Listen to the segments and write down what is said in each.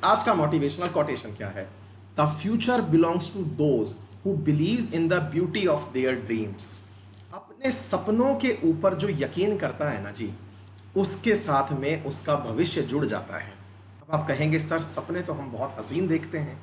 आज का motivational quotation क्या है? The future belongs to those who believes in the beauty of their dreams. अपने सपनों के ऊपर जो यकीन करता है ना जी, उसके साथ में उसका भविष्य जुड़ जाता है। अब आप कहेंगे सर सपने तो हम बहुत हसीन देखते हैं,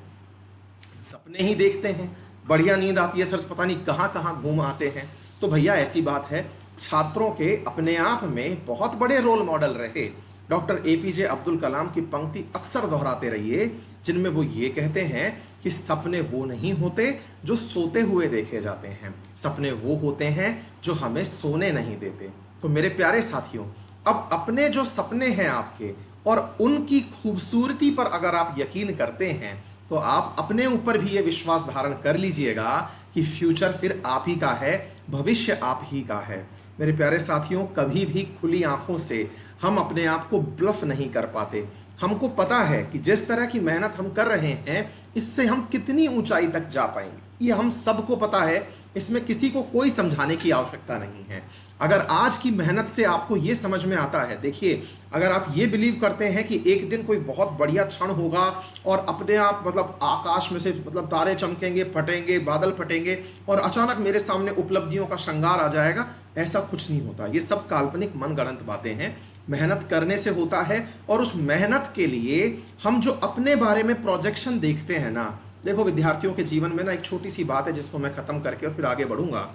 सपने ही देखते हैं, बढ़िया नींद आती है सर, पता नहीं कहाँ कहाँ घूम आते हैं। तो भैया ऐसी बात है, छात्रों के अपने आप में बहुत बड़े रोल मॉडल रहे डॉक्टर एपीजे अब्दुल कलाम की पंक्ति अक्सर दोहराते रहिए, जिनमें वो ये कहते हैं कि सपने वो नहीं होते जो सोते हुए देखे जाते हैं, सपने वो होते हैं जो हमें सोने नहीं देते। तो मेरे प्यारे साथियों, अब अपने जो सपने हैं आपके और उनकी खूबसूरती पर अगर आप यकीन करते हैं तो आप अपने ऊपर भी ये विश्वास धारण कर लीजिएगा कि फ्यूचर फिर आप ही का है, भविष्य आप ही का है। मेरे प्यारे साथियों, कभी भी खुली आंखों से हम अपने आप को ब्लफ नहीं कर पाते। हमको पता है कि जिस तरह की मेहनत हम कर रहे हैं, इससे हम कितनी ऊंचाई तक जा पाएंगे, ये हम सबको पता है। इसमें किसी को कोई समझाने की आवश्यकता नहीं है। अगर आज की मेहनत से आपको ये समझ में आता है, देखिए, अगर आप ये बिलीव करते हैं कि एक दिन कोई बहुत बढ़िया क्षण होगा और अपने आप मतलब आकाश में से मतलब तारे चमकेंगे, फटेंगे, बादल फटेंगे और अचानक मेरे सामने उपलब्धियों का श्रृंगार आ जाएगा, ऐसा कुछ नहीं होता। ये सब काल्पनिक मनगढ़ंत बातें हैं। मेहनत करने से होता है, और उस मेहनत के लिए हम जो अपने बारे में प्रोजेक्शन देखते हैं ना, देखो विद्यार्थियों के जीवन में ना एक छोटी सी बात है जिसको मैं खत्म करके और फिर आगे बढ़ूंगा।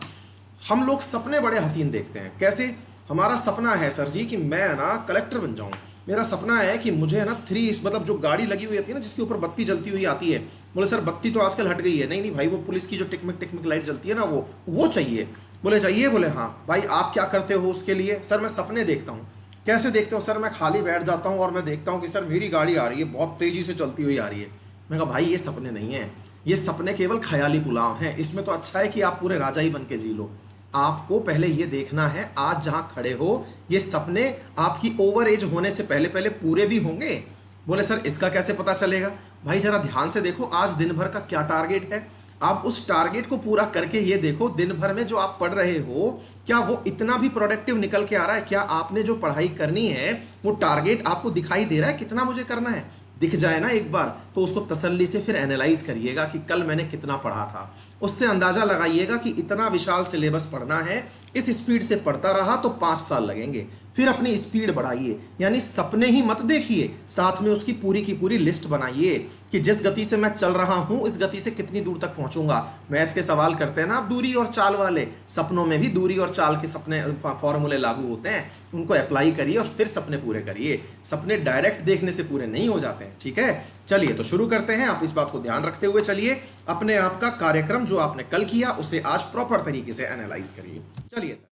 हम लोग सपने बड़े हसीन देखते हैं। कैसे? हमारा सपना है सर जी कि मैं ना कलेक्टर बन जाऊं, मेरा सपना है कि मुझे ना मतलब जो गाड़ी लगी हुई होती है ना जिसके ऊपर बत्ती जलती हुई आती है, बोले सर बत्ती तो आजकल हट गई है। नहीं नहीं भाई, वो पुलिस की जो टिकमिक टिकमिक लाइट जलती है ना, वो चाहिए। बोले चाहिए? बोले हाँ। भाई आप क्या करते हो उसके लिए? सर मैं सपने देखता हूँ। कैसे देखते हो? सर मैं खाली बैठ जाता हूँ और मैं देखता हूँ कि सर मेरी गाड़ी आ रही है, बहुत तेजी से चलती हुई आ रही है। मैं कहा भाई ये सपने नहीं है, ये सपने केवल ख्याली पुलाव हैं। इसमें तो अच्छा है कि आप पूरे राजा ही बन के जी लो। आपको पहले ये देखना है आज जहां खड़े हो, ये सपने आपकी ओवर एज होने से पहले पहले पूरे भी होंगे। बोले सर इसका कैसे पता चलेगा? भाई जरा ध्यान से देखो, आज दिन भर का क्या टारगेट है, आप उस टारगेट को पूरा करके ये देखो दिन भर में जो आप पढ़ रहे हो क्या वो इतना भी प्रोडक्टिव निकल के आ रहा है? क्या आपने जो पढ़ाई करनी है वो टारगेट आपको दिखाई दे रहा है कितना मुझे करना है? दिख जाए ना एक बार तो उसको तसल्ली से फिर एनालाइज करिएगा कि कल मैंने कितना पढ़ा था, उससे अंदाजा लगाइएगा कि इतना विशाल सिलेबस पढ़ना है, इस स्पीड से पढ़ता रहा तो 5 साल लगेंगे। फिर अपनी स्पीड बढ़ाइए, यानी सपने ही मत देखिए, साथ में उसकी पूरी की पूरी लिस्ट बनाइए कि जिस गति से मैं चल रहा हूं इस गति से कितनी दूर तक पहुंचूंगा। मैथ के सवाल करते हैं ना आप, दूरी और चाल वाले, सपनों में भी दूरी और चाल के सपने फॉर्मूले लागू होते हैं, उनको अप्लाई करिए और फिर सपने पूरे करिए। सपने डायरेक्ट देखने से पूरे नहीं हो जाते हैं। ठीक है, चलिए तो शुरू करते हैं। आप इस बात को ध्यान रखते हुए चलिए, अपने आप का कार्यक्रम जो आपने कल किया उसे आज प्रॉपर तरीके से एनालाइज करिए। चलिए सर।